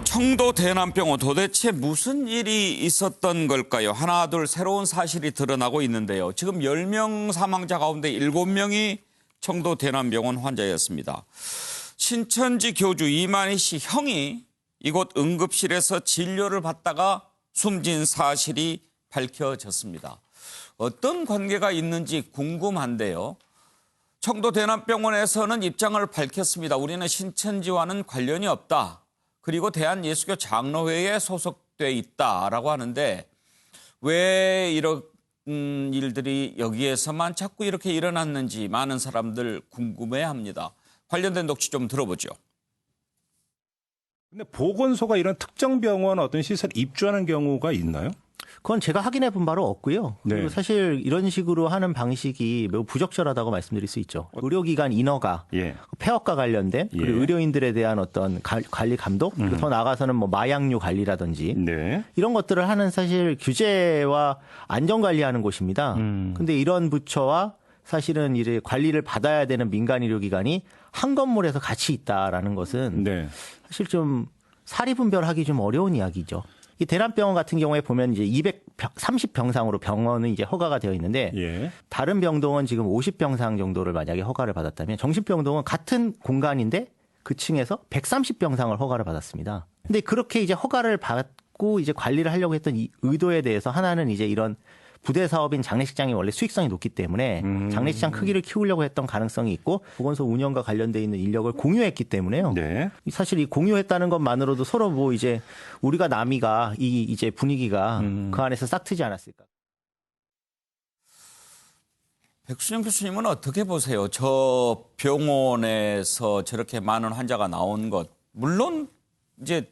청도 대남병원 도대체 무슨 일이 있었던 걸까요? 하나 둘 새로운 사실이 드러나고 있는데요. 지금 10명 사망자 가운데 7명이 청도 대남병원 환자였습니다. 신천지 교주 이만희 씨 형이 이곳 응급실에서 진료를 받다가 숨진 사실이 밝혀졌습니다. 어떤 관계가 있는지 궁금한데요. 청도 대남병원에서는 입장을 밝혔습니다. 우리는 신천지와는 관련이 없다. 그리고 대한예수교 장로회에 소속돼 있다라고 하는데 왜 이런 일들이 여기에서만 자꾸 이렇게 일어났는지 많은 사람들 궁금해합니다. 관련된 녹취 좀 들어보죠. 근데 보건소가 이런 특정 병원 어떤 시설 입주하는 경우가 있나요? 그건 제가 확인해 본 바로 없고요. 그리고 네. 사실 이런 식으로 하는 방식이 매우 부적절하다고 말씀드릴 수 있죠. 의료기관 인허가, 예. 폐업과 관련된 그리고 예. 의료인들에 대한 어떤 관리 감독, 그리고 더 나아가서는 뭐 마약류 관리라든지 네. 이런 것들을 하는 사실 규제와 안전 관리하는 곳입니다. 근데 이런 부처와 사실은 이제 관리를 받아야 되는 민간 의료기관이 한 건물에서 같이 있다라는 것은 네. 사실 좀 사리분별하기 좀 어려운 이야기죠. 이 대남병원 같은 경우에 보면 이제 230병상으로 병원은 이제 허가가 되어 있는데 예. 다른 병동은 지금 50병상 정도를 만약에 허가를 받았다면 정신병동은 같은 공간인데 그 층에서 130병상을 허가를 받았습니다. 근데 그렇게 이제 허가를 받고 이제 관리를 하려고 했던 이 의도에 대해서 하나는 이제 이런 부대 사업인 장례식장이 원래 수익성이 높기 때문에 장례식장 크기를 키우려고 했던 가능성이 있고 보건소 운영과 관련돼 있는 인력을 공유했기 때문에요. 네. 사실 이 공유했다는 것만으로도 서로 뭐 이제 우리가 남이가 이 이제 분위기가 그 안에서 싹 트지 않았을까. 백순영 교수님은 어떻게 보세요? 저 병원에서 저렇게 많은 환자가 나온 것. 물론 이제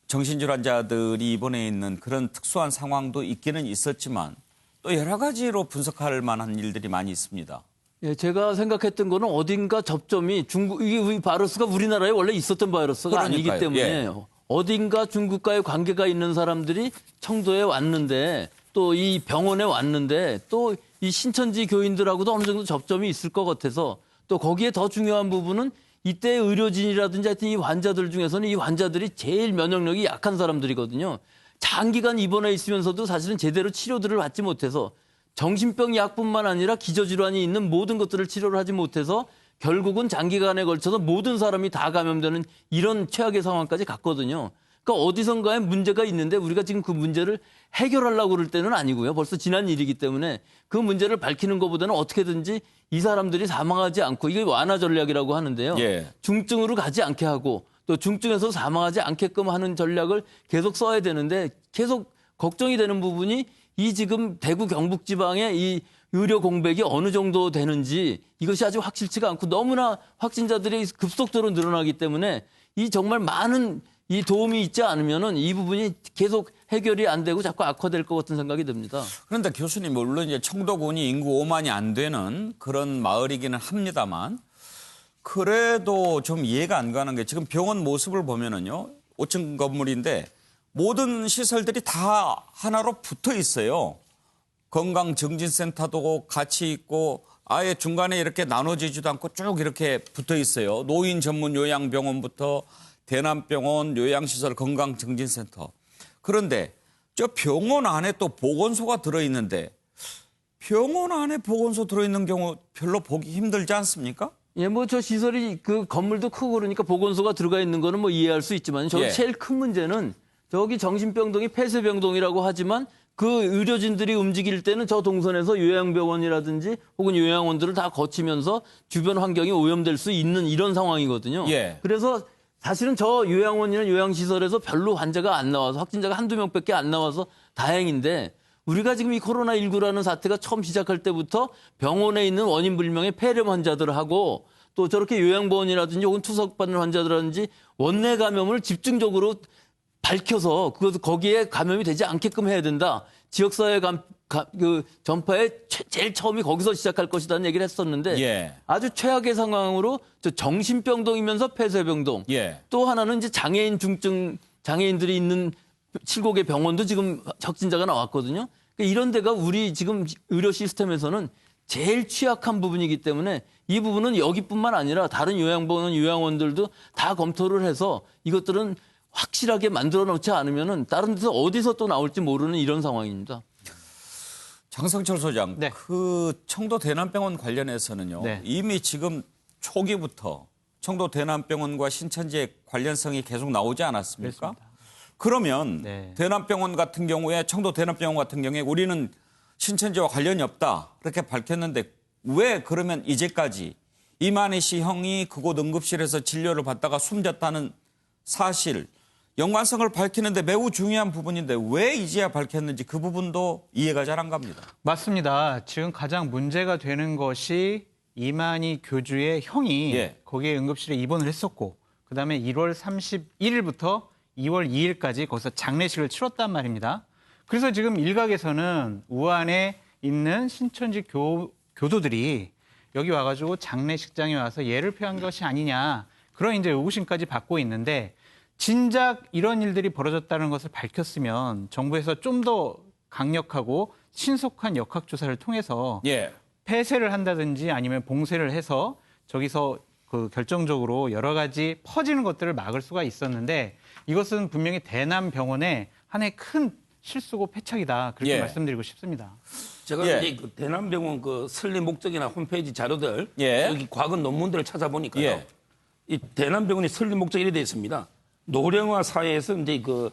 정신질 환자들이 입원해 있는 그런 특수한 상황도 있기는 있었지만 또 여러 가지로 분석할 만한 일들이 많이 있습니다. 예, 제가 생각했던 거는 어딘가 접점이 이게 바이러스가 우리나라에 원래 있었던 바이러스가 그러니까요. 아니기 때문에 예. 어딘가 중국과의 관계가 있는 사람들이 청도에 왔는데 또 이 병원에 왔는데 또 이 신천지 교인들하고도 어느 정도 접점이 있을 것 같아서 또 거기에 더 중요한 부분은 이때 의료진이라든지 하여튼 이 환자들 중에서는 이 환자들이 제일 면역력이 약한 사람들이거든요. 장기간 입원해 있으면서도 사실은 제대로 치료들을 받지 못해서 정신병 약뿐만 아니라 기저질환이 있는 모든 것들을 치료를 하지 못해서 결국은 장기간에 걸쳐서 모든 사람이 다 감염되는 이런 최악의 상황까지 갔거든요. 그러니까 어디선가에 문제가 있는데 우리가 지금 그 문제를 해결하려고 그럴 때는 아니고요. 벌써 지난 일이기 때문에 그 문제를 밝히는 것보다는 어떻게든지 이 사람들이 사망하지 않고 이게 완화 전략이라고 하는데요. 예. 중증으로 가지 않게 하고 또 중증에서 사망하지 않게끔 하는 전략을 계속 써야 되는데 계속 걱정이 되는 부분이 이 지금 대구 경북 지방의 이 의료 공백이 어느 정도 되는지 이것이 아직 확실치가 않고 너무나 확진자들이 급속도로 늘어나기 때문에 이 정말 많은 이 도움이 있지 않으면은 이 부분이 계속 해결이 안 되고 자꾸 악화될 것 같은 생각이 듭니다. 그런데 교수님 물론 이제 청도군이 인구 5만이 안 되는 그런 마을이기는 합니다만 그래도 좀 이해가 안 가는 게 지금 병원 모습을 보면은요 5층 건물인데 모든 시설들이 다 하나로 붙어 있어요. 건강증진센터도 같이 있고 아예 중간에 이렇게 나눠지지도 않고 쭉 이렇게 붙어 있어요. 노인 전문 요양병원부터 대남병원, 요양시설, 건강증진센터. 그런데 저 병원 안에 또 보건소가 들어있는데 병원 안에 보건소 들어있는 경우 별로 보기 힘들지 않습니까? 예, 뭐 저 시설이 그 건물도 크고 그러니까 보건소가 들어가 있는 거는 뭐 이해할 수 있지만 저기 예. 제일 큰 문제는 저기 정신병동이 폐쇄병동이라고 하지만 그 의료진들이 움직일 때는 저 동선에서 요양병원이라든지 혹은 요양원들을 다 거치면서 주변 환경이 오염될 수 있는 이런 상황이거든요. 예. 그래서 사실은 저 요양원이나 요양시설에서 별로 환자가 안 나와서 확진자가 한두 명밖에 안 나와서 다행인데 우리가 지금 이 코로나19라는 사태가 처음 시작할 때부터 병원에 있는 원인 불명의 폐렴 환자들하고 또 저렇게 요양보원이라든지 혹은 투석받는 환자들이라든지 원내 감염을 집중적으로 밝혀서 그것도 거기에 감염이 되지 않게끔 해야 된다. 지역사회 그 전파에 제일 처음이 거기서 시작할 것이라는 얘기를 했었는데 예. 아주 최악의 상황으로 저 정신병동이면서 폐쇄병동 예. 또 하나는 이제 장애인 중증 장애인들이 있는 7곳의 병원도 지금 확진자가 나왔거든요. 그러니까 이런 데가 우리 지금 의료 시스템에서는 제일 취약한 부분이기 때문에 이 부분은 여기뿐만 아니라 다른 요양원들도 다 검토를 해서 이것들은 확실하게 만들어 놓지 않으면은 다른 데서 어디서 또 나올지 모르는 이런 상황입니다. 장성철 소장, 네. 그 청도 대남병원 관련해서는요. 네. 이미 지금 초기부터 청도 대남병원과 신천지의 관련성이 계속 나오지 않았습니까? 그러면 네. 대남병원 같은 경우에 청도 대남병원 같은 경우에 우리는 신천지와 관련이 없다 이렇게 밝혔는데 왜 그러면 이제까지 이만희 씨 형이 그곳 응급실에서 진료를 받다가 숨졌다는 사실 연관성을 밝히는데 매우 중요한 부분인데 왜 이제야 밝혔는지 그 부분도 이해가 잘 안 갑니다. 맞습니다. 지금 가장 문제가 되는 것이 이만희 교주의 형이 예. 거기에 응급실에 입원을 했었고 그다음에 1월 31일부터 2월 2일까지 거기서 장례식을 치렀단 말입니다. 그래서 지금 일각에서는 우한에 있는 신천지 교도들이 여기 와가지고 장례식장에 와서 예를 표한 것이 아니냐 그런 이제 의구심까지 받고 있는데 진작 이런 일들이 벌어졌다는 것을 밝혔으면 정부에서 좀 더 강력하고 신속한 역학조사를 통해서 예. 폐쇄를 한다든지 아니면 봉쇄를 해서 저기서 그 결정적으로 여러 가지 퍼지는 것들을 막을 수가 있었는데 이것은 분명히 대남병원의 하나의 큰 실수고 패착이다 그렇게 예. 말씀드리고 싶습니다. 제가 예. 이제 그 대남병원 그 설립 목적이나 홈페이지 자료들 예. 여기 과거 논문들을 찾아보니까요. 예. 이 대남병원이 설립 목적이 이래 돼 있습니다. 노령화 사회에서 이제 그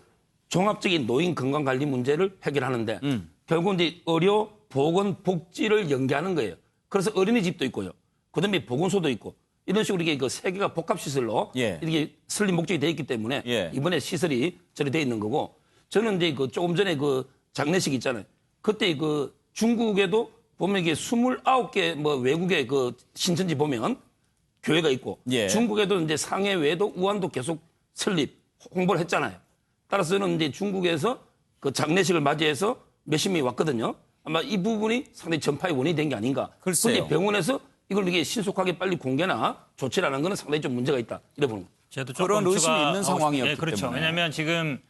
종합적인 노인 건강 관리 문제를 해결하는데 결국 이제 의료, 보건, 복지를 연계하는 거예요. 그래서 어린이집도 있고요. 그다음에 보건소도 있고 이런 식으로 이게 그 세 개가 복합 시설로 예. 이게 설립 목적이 돼 있기 때문에 예. 이번에 시설이 저리 돼 있는 거고 저는 이제 그 조금 전에 그 장례식 있잖아요. 그때 그 중국에도 보면 이게 29개 뭐 외국의 그 신천지 보면 교회가 있고 예. 중국에도 이제 상해 외에도 우한도 계속 설립 홍보를 했잖아요. 따라서 저는 이제 중국에서 그 장례식을 맞이해서 몇십 명이 왔거든요. 아마 이 부분이 상당히 전파의 원인이 된 게 아닌가. 글쎄요. 근데 병원에서 이걸 이게 신속하게 빨리 공개나 조치를 하는 거는 상당히 좀 문제가 있다. 이래 보는 거예요. 저도 그런 조금 의심이 있는 추가하고 상황이었기 싶- 그렇죠. 때문에. 왜냐하면 지금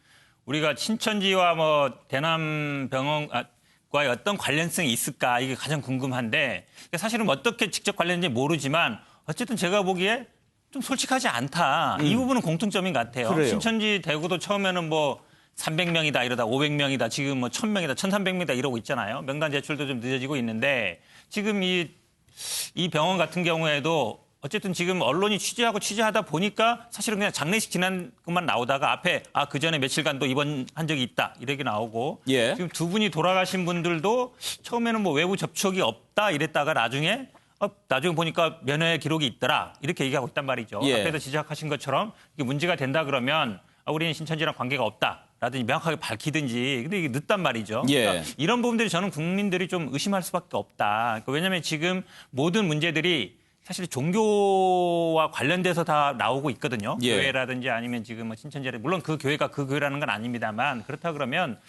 우리가 신천지와 뭐 대남병원과의 어떤 관련성이 있을까 이게 가장 궁금한데 사실은 어떻게 직접 관련인지 모르지만 어쨌든 제가 보기에 좀 솔직하지 않다. 이 부분은 공통점인 것 같아요. 그래요. 신천지 대구도 처음에는 뭐 300명이다 이러다 500명이다 지금 뭐 1000명이다 1300명이다 이러고 있잖아요. 명단 제출도 좀 늦어지고 있는데 지금 이 병원 같은 경우에도 어쨌든 지금 언론이 취재하다 보니까 사실은 그냥 장례식 지난 것만 나오다가 앞에 그 전에 며칠간 또 입원한 적이 있다 이렇게 나오고 예. 지금 두 분이 돌아가신 분들도 처음에는 뭐 외부 접촉이 없다 이랬다가 나중에 보니까 면회 기록이 있더라 이렇게 얘기하고 있단 말이죠. 예. 앞에서 지적하신 것처럼 이게 문제가 된다 그러면 우리는 신천지랑 관계가 없다라든지 명확하게 밝히든지 근데 이게 늦단 말이죠. 예. 그러니까 이런 부분들이 저는 국민들이 좀 의심할 수밖에 없다. 왜냐하면 지금 모든 문제들이 사실 종교와 관련돼서 다 나오고 있거든요. 예. 교회라든지 아니면 지금 뭐 신천지라 물론 그 교회가 그 교회라는 건 아닙니다만 그렇다 그러면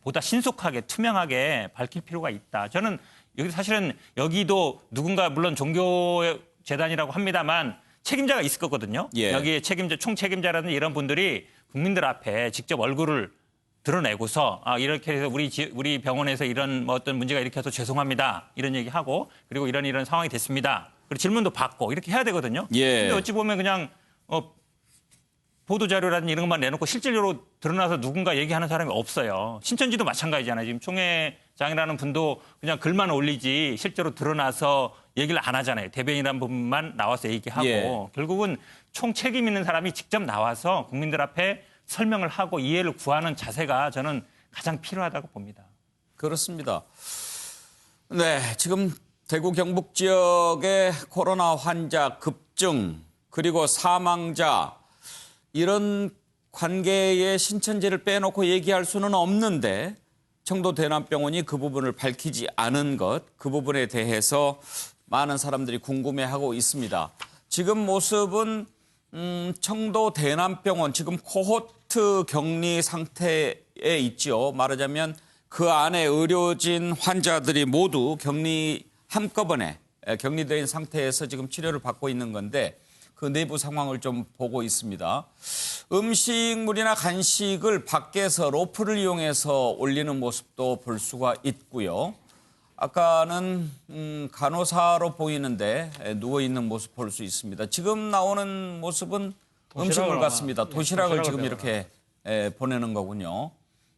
보다 신속하게 투명하게 밝힐 필요가 있다. 저는 여기 사실은 여기도 누군가 물론 종교 재단이라고 합니다만 책임자가 있을 거거든요. 예. 여기에 총 책임자라든지 이런 분들이 국민들 앞에 직접 얼굴을 드러내고서 이렇게 해서 우리 병원에서 이런 뭐 어떤 문제가 이렇게 해서 죄송합니다. 이런 얘기하고 그리고 이런 상황이 됐습니다. 그리고 질문도 받고 이렇게 해야 되거든요. 예. 근데 어찌 보면 그냥 보도자료라든지 이런 것만 내놓고 실질적으로 드러나서 누군가 얘기하는 사람이 없어요. 신천지도 마찬가지잖아요. 지금 총회장이라는 분도 그냥 글만 올리지 실제로 드러나서 얘기를 안 하잖아요. 대변이라는 부분만 나와서 얘기하고 예. 결국은 총 책임 있는 사람이 직접 나와서 국민들 앞에 설명을 하고 이해를 구하는 자세가 저는 가장 필요하다고 봅니다. 그렇습니다. 네, 지금 대구 경북 지역의 코로나 환자 급증 그리고 사망자 이런 관계에 신천지를 빼놓고 얘기할 수는 없는데 청도 대남병원이 그 부분을 밝히지 않은 것, 그 부분에 대해서 많은 사람들이 궁금해하고 있습니다. 지금 모습은 청도 대남병원 지금 코호트 격리 상태에 있죠. 말하자면 그 안에 의료진 환자들이 모두 한꺼번에 격리된 상태에서 지금 치료를 받고 있는 건데 그 내부 상황을 좀 보고 있습니다. 음식물이나 간식을 밖에서 로프를 이용해서 올리는 모습도 볼 수가 있고요. 아까는 간호사로 보이는데 누워 있는 모습 볼 수 있습니다. 지금 나오는 모습은 음식물 같습니다. 도시락을 지금 이렇게 보내는 거군요.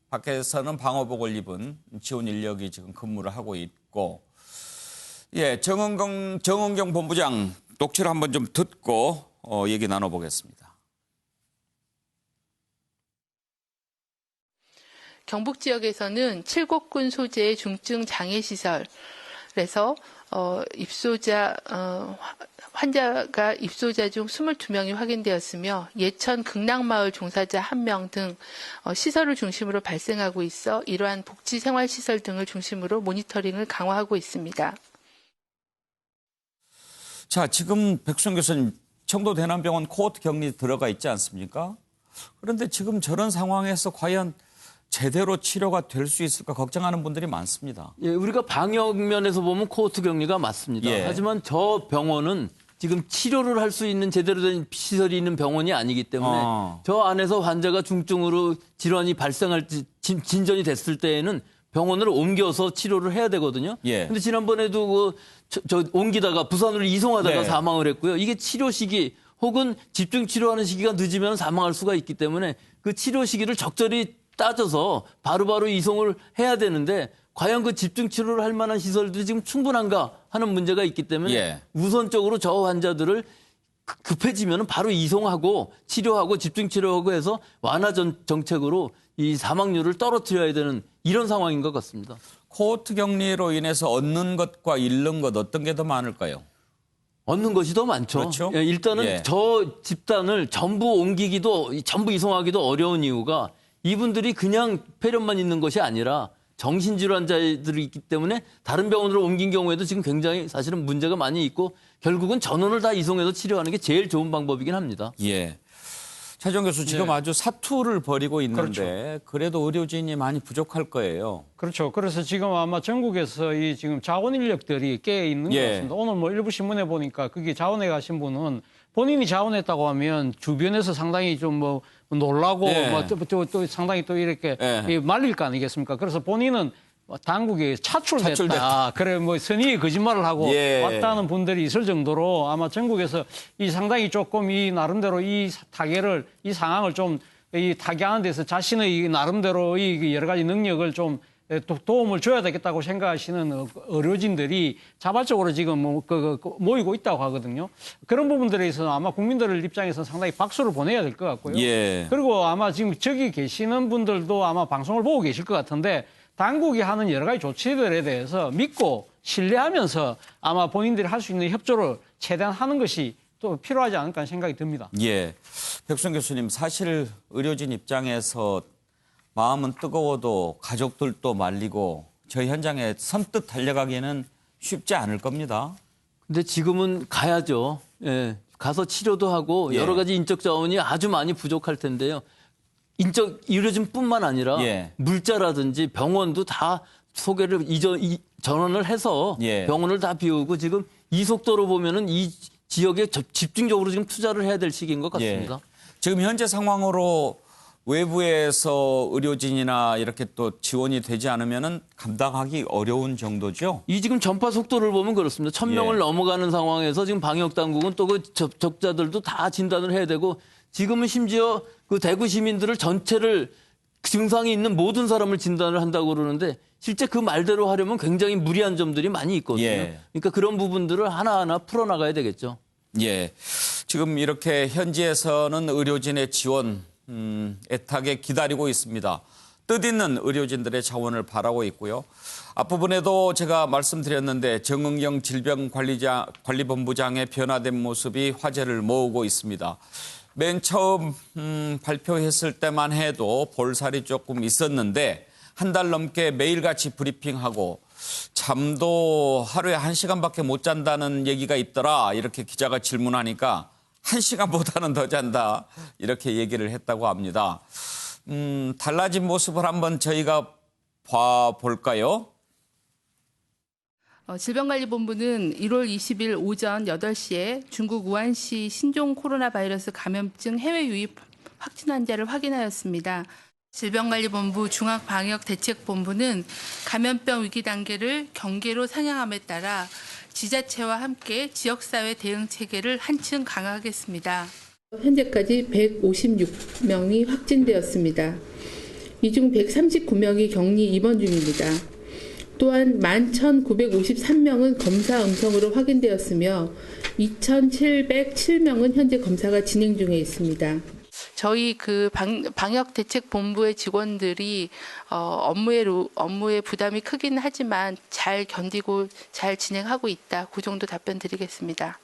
밖에서는 방호복을 입은 지원 인력이 지금 근무를 하고 있고, 예, 정은경 본부장 녹취를 한번 좀 듣고 얘기 나눠보겠습니다. 경북 지역에서는 칠곡군 소재의 중증 장애 시설에서 환자가 입소자 중 22명이 확인되었으며 예천 극락마을 종사자 1명 등 시설을 중심으로 발생하고 있어 이러한 복지생활시설 등을 중심으로 모니터링을 강화하고 있습니다. 자, 지금 백수영 교수님, 청도 대남병원 코호트 격리 들어가 있지 않습니까? 그런데 지금 저런 상황에서 과연 제대로 치료가 될 수 있을까 걱정하는 분들이 많습니다. 예, 우리가 방역 면에서 보면 코호트 격리가 맞습니다. 예. 하지만 저 병원은 지금 치료를 할 수 있는 제대로 된 시설이 있는 병원이 아니기 때문에 저 안에서 환자가 중증으로 질환이 발생할 진전이 됐을 때에는 병원을 옮겨서 치료를 해야 되거든요. 예. 근데 지난번에도 저 옮기다가 부산으로 이송하다가 네. 사망을 했고요. 이게 치료 시기 혹은 집중 치료하는 시기가 늦으면 사망할 수가 있기 때문에 그 치료 시기를 적절히 따져서 바로바로 이송을 해야 되는데 과연 그 집중 치료를 할 만한 시설들이 지금 충분한가 하는 문제가 있기 때문에 예. 우선적으로 저 환자들을 급해지면 바로 이송하고 치료하고 집중 치료하고 해서 완화 정책으로 이 사망률을 떨어뜨려야 되는 이런 상황인 것 같습니다. 코호트 격리로 인해서 얻는 것과 잃는 것 어떤 게 더 많을까요? 얻는 것이 더 많죠. 그렇죠? 예, 일단은 예. 저 집단을 전부 전부 이송하기도 어려운 이유가 이분들이 그냥 폐렴만 있는 것이 아니라 정신질환자들이 있기 때문에 다른 병원으로 옮긴 경우에도 지금 굉장히 사실은 문제가 많이 있고 결국은 전원을 다 이송해서 치료하는 게 제일 좋은 방법이긴 합니다. 예. 차정 교수, 지금 아주 사투를 벌이고 있는데 그래도 의료진이 많이 부족할 거예요. 그렇죠. 그래서 지금 아마 전국에서 이 지금 자원 인력들이 깨 있는 예. 것 같습니다. 오늘 뭐 일부 신문에 보니까 그게 자원에 가신 분은 본인이 자원했다고 하면 주변에서 상당히 좀 뭐 놀라고 예. 또 상당히 또 이렇게 예. 말릴 거 아니겠습니까? 그래서 본인은 당국에 차출됐다. 그래 뭐 선의의 거짓말을 하고 예. 왔다는 분들이 있을 정도로 아마 전국에서 이 상당히 조금 이 나름대로 이 상황을 좀 이 타개하는 데서 자신의 이 나름대로 이 여러 가지 능력을 좀 도움을 줘야 되겠다고 생각하시는 의료진들이 자발적으로 지금 모이고 있다고 하거든요. 그런 부분들에 있어서 아마 국민들 입장에서 상당히 박수를 보내야 될 것 같고요. 예. 그리고 아마 지금 저기 계시는 분들도 아마 방송을 보고 계실 것 같은데 당국이 하는 여러 가지 조치들에 대해서 믿고 신뢰하면서 아마 본인들이 할 수 있는 협조를 최대한 하는 것이 또 필요하지 않을까 생각이 듭니다. 예. 백수영 교수님, 사실 의료진 입장에서 마음은 뜨거워도 가족들도 말리고 저 현장에 선뜻 달려가기에는 쉽지 않을 겁니다. 근데 지금은 가야죠. 예. 가서 치료도 하고 예. 여러 가지 인적 자원이 아주 많이 부족할 텐데요. 인적 의료진뿐만 아니라 예. 물자라든지 병원도 다 소개를 전원을 해서 예. 병원을 다 비우고 지금 이 속도로 보면은 이 지역에 집중적으로 지금 투자를 해야 될 시기인 것 같습니다. 예. 지금 현재 상황으로 외부에서 의료진이나 이렇게 또 지원이 되지 않으면은 감당하기 어려운 정도죠. 이 지금 전파 속도를 보면 그렇습니다. 1,000명을 예. 넘어가는 상황에서 지금 방역 당국은 또 그 접촉자들도 다 진단을 해야 되고 지금은 심지어 그 대구 시민들을 전체를 증상이 있는 모든 사람을 진단을 한다고 그러는데 실제 그 말대로 하려면 굉장히 무리한 점들이 많이 있거든요. 예. 그러니까 그런 부분들을 하나하나 풀어나가야 되겠죠. 예. 지금 이렇게 현지에서는 의료진의 지원 애타게 기다리고 있습니다. 뜻있는 의료진들의 자원을 바라고 있고요. 앞부분에도 제가 말씀드렸는데 정은경 질병관리본부장의 변화된 모습이 화제를 모으고 있습니다. 맨 처음 발표했을 때만 해도 볼살이 조금 있었는데 한 달 넘게 매일같이 브리핑하고 잠도 하루에 1시간밖에 못 잔다는 얘기가 있더라. 이렇게 기자가 질문하니까 1시간보다는 더 잔다. 이렇게 얘기를 했다고 합니다. 달라진 모습을 한번 저희가 봐볼까요? 질병관리본부는 1월 20일 오전 8시에 중국 우한시 신종 코로나 바이러스 감염증 해외 유입 확진 환자를 확인하였습니다. 질병관리본부 중앙방역대책본부는 감염병 위기 단계를 경계로 상향함에 따라 지자체와 함께 지역사회 대응 체계를 한층 강화하겠습니다. 현재까지 156명이 확진되었습니다. 이 중 139명이 격리 입원 중입니다. 또한 11,953명은 검사 음성으로 확인되었으며 2,707명은 현재 검사가 진행 중에 있습니다. 저희 방역대책본부의 직원들이 업무의 부담이 크긴 하지만 잘 견디고 잘 진행하고 있다. 그 정도 답변 드리겠습니다.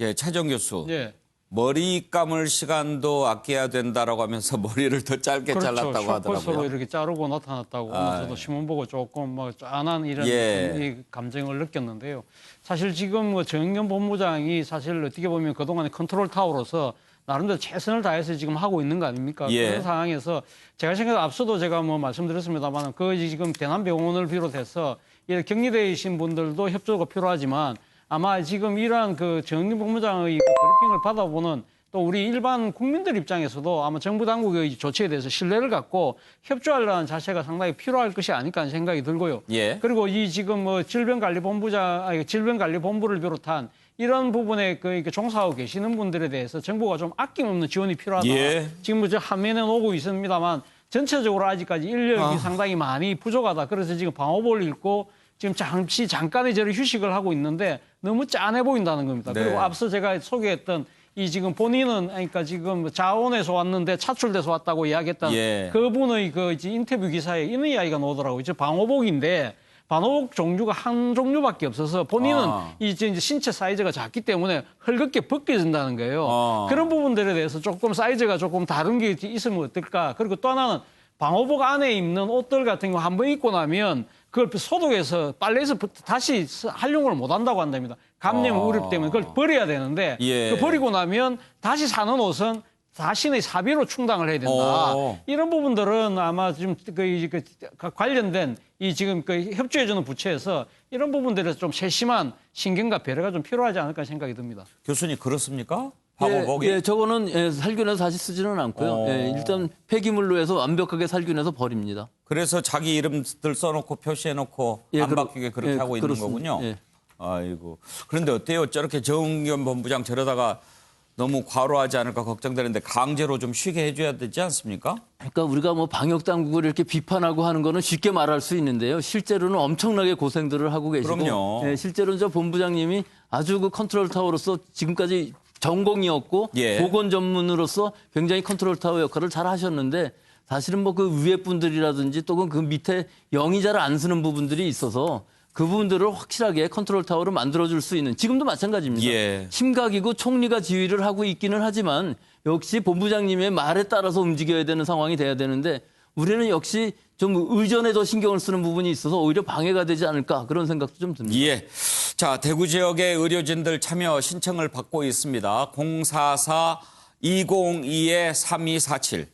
예, 차정 교수. 예. 머리 감을 시간도 아껴야 된다라고 하면서 머리를 더 짧게 잘랐다고 숏컷으로 하더라고요. 이렇게 자르고 나타났다고 저도 신문 보고 조금 뭐 짠한 이런 예. 이 감정을 느꼈는데요. 사실 지금 뭐 정의겸 본부장이 사실 어떻게 보면 그동안의 컨트롤 타워로서 나름대로 최선을 다해서 지금 하고 있는 거 아닙니까? 예. 그런 상황에서 제가 생각해 앞서도 제가 뭐 말씀드렸습니다만 그 지금 대남병원을 비롯해서 이 격리되어 계신 분들도 협조가 필요하지만 아마 지금 이러한 그 정의겸 본부장의 그 브리핑을 받아보는 또 우리 일반 국민들 입장에서도 아마 정부 당국의 조치에 대해서 신뢰를 갖고 협조하려는 자세가 상당히 필요할 것이 아닐까 하는 생각이 들고요. 예. 그리고 이 지금 뭐 질병관리본부를 비롯한 이런 부분에 그 종사하고 계시는 분들에 대해서 정부가 좀 아낌없는 지원이 필요하다. 예. 지금 뭐 화면에 오고 있습니다만 전체적으로 아직까지 인력이 상당히 많이 부족하다. 그래서 지금 방호복을 입고 지금 잠깐의 저를 휴식을 하고 있는데 너무 짠해 보인다는 겁니다. 네. 그리고 앞서 제가 소개했던 이 지금 본인은 그러니까 지금 자원에서 왔는데 차출돼서 왔다고 이야기했던 예. 그분의 그 인터뷰 기사에 이런 이야기가 나오더라고요. 이제 방호복인데 방호복 종류가 한 종류밖에 없어서 본인은 이제 신체 사이즈가 작기 때문에 헐겁게 벗겨진다는 거예요. 그런 부분들에 대해서 조금 사이즈가 조금 다른 게 있으면 어떨까. 그리고 또 하나는 방호복 안에 입는 옷들 같은 거 한번 입고 나면 그걸 소독해서 빨래해서 다시 활용을 못 한다고 한답니다. 감염 우려 때문에 그걸 버려야 되는데 예. 그 버리고 나면 다시 사는 옷은 자신의 사비로 충당을 해야 된다. 이런 부분들은 아마 지금 그 관련된 이 지금 그 협조해주는 부처에서 이런 부분들에서 좀 세심한 신경과 배려가 좀 필요하지 않을까 생각이 듭니다. 교수님 그렇습니까? 방호복이? 예, 저거는 살균해서 다시 쓰지는 않고요. 예, 일단 폐기물로 해서 완벽하게 살균해서 버립니다. 그래서 자기 이름들 써놓고 표시해놓고 예, 안 바뀌게 그렇게 하고 있는 그렇습니다. 거군요. 예. 아이고. 그런데 어때요? 저렇게 정의겸 본부장 저러다가 너무 과로하지 않을까 걱정되는데 강제로 좀 쉬게 해줘야 되지 않습니까? 그러니까 우리가 뭐 방역 당국을 이렇게 비판하고 하는 거는 쉽게 말할 수 있는데요. 실제로는 엄청나게 고생들을 하고 계시고, 그럼요. 예, 실제로는 저 본부장님이 아주 그 컨트롤 타워로서 지금까지 전공이었고 예. 보건 전문으로서 굉장히 컨트롤 타워 역할을 잘 하셨는데 사실은 뭐 그 위에 분들이라든지 또 그 밑에 영이 잘 안 쓰는 부분들이 있어서 그 부분들을 확실하게 컨트롤 타워로 만들어줄 수 있는 지금도 마찬가지입니다. 예. 심각이고 총리가 지휘를 하고 있기는 하지만 역시 본부장님의 말에 따라서 움직여야 되는 상황이 돼야 되는데 우리는 역시 좀 의전에 더 신경을 쓰는 부분이 있어서 오히려 방해가 되지 않을까 그런 생각도 좀 듭니다. 예. 자, 대구 지역의 의료진들 참여 신청을 받고 있습니다. 044-202-3247.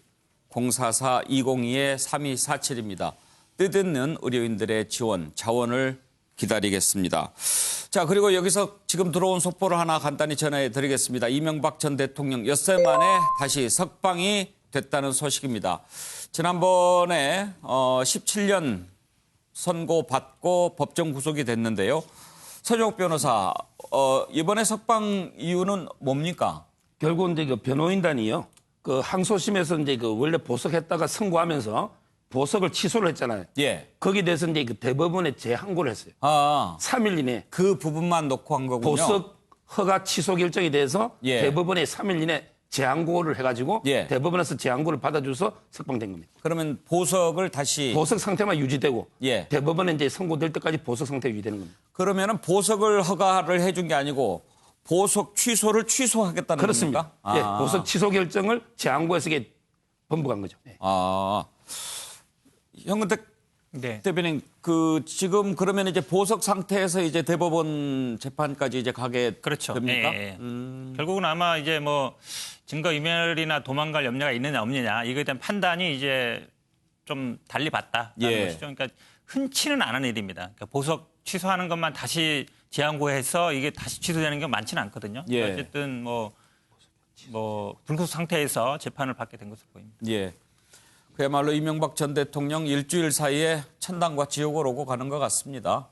044-202-3247입니다. 뜻있는 의료인들의 지원, 자원을 기다리겠습니다. 자, 그리고 여기서 지금 들어온 속보를 하나 간단히 전해드리겠습니다. 이명박 전 대통령 엿새 만에 다시 석방이 됐다는 소식입니다. 지난번에 17년 선고받고 법정 구속이 됐는데요. 서정욱 변호사, 이번에 석방 이유는 뭡니까? 결국 이제 그 변호인단이요. 그 항소심에서 이제 그 원래 보석했다가 선고하면서 보석을 취소를 했잖아요. 예. 거기에 대해서 이제 그 대법원에 재항고를 했어요. 3일 이내 그 부분만 놓고 한 거군요. 보석 허가 취소 결정에 대해서 예. 대법원에 3일 이내 재항고를 해가지고 예. 대법원에서 재항고를 받아줘서 석방된 겁니다. 그러면 보석을 다시 보석 상태만 유지되고 예. 대법원에 이제 선고될 때까지 보석 상태 유지되는 겁니다. 그러면은 보석을 허가를 해준 게 아니고 보석 취소를 취소하겠다는 그렇습니다. 겁니까? 예, 보석 취소 결정을 재항고에서 이게 번복한 거죠. 예. 현근택 네. 대변인, 지금 그러면 이제 보석 상태에서 이제 대법원 재판까지 이제 가게 그렇죠. 됩니까? 예, 예. 결국은 아마 이제 뭐 증거 인멸이나 도망갈 염려가 있느냐 없느냐 이거에 대한 판단이 이제 좀 달리 봤다는 예. 것이죠. 그러니까 흔치는 않은 일입니다. 그러니까 보석 취소하는 것만 다시 재항고해서 이게 다시 취소되는 게 많지는 않거든요. 예. 어쨌든 뭐 뭐 불구속 상태에서 재판을 받게 된 것으로 보입니다. 예. 그야말로 이명박 전 대통령 일주일 사이에 천당과 지옥을 오고 가는 것 같습니다.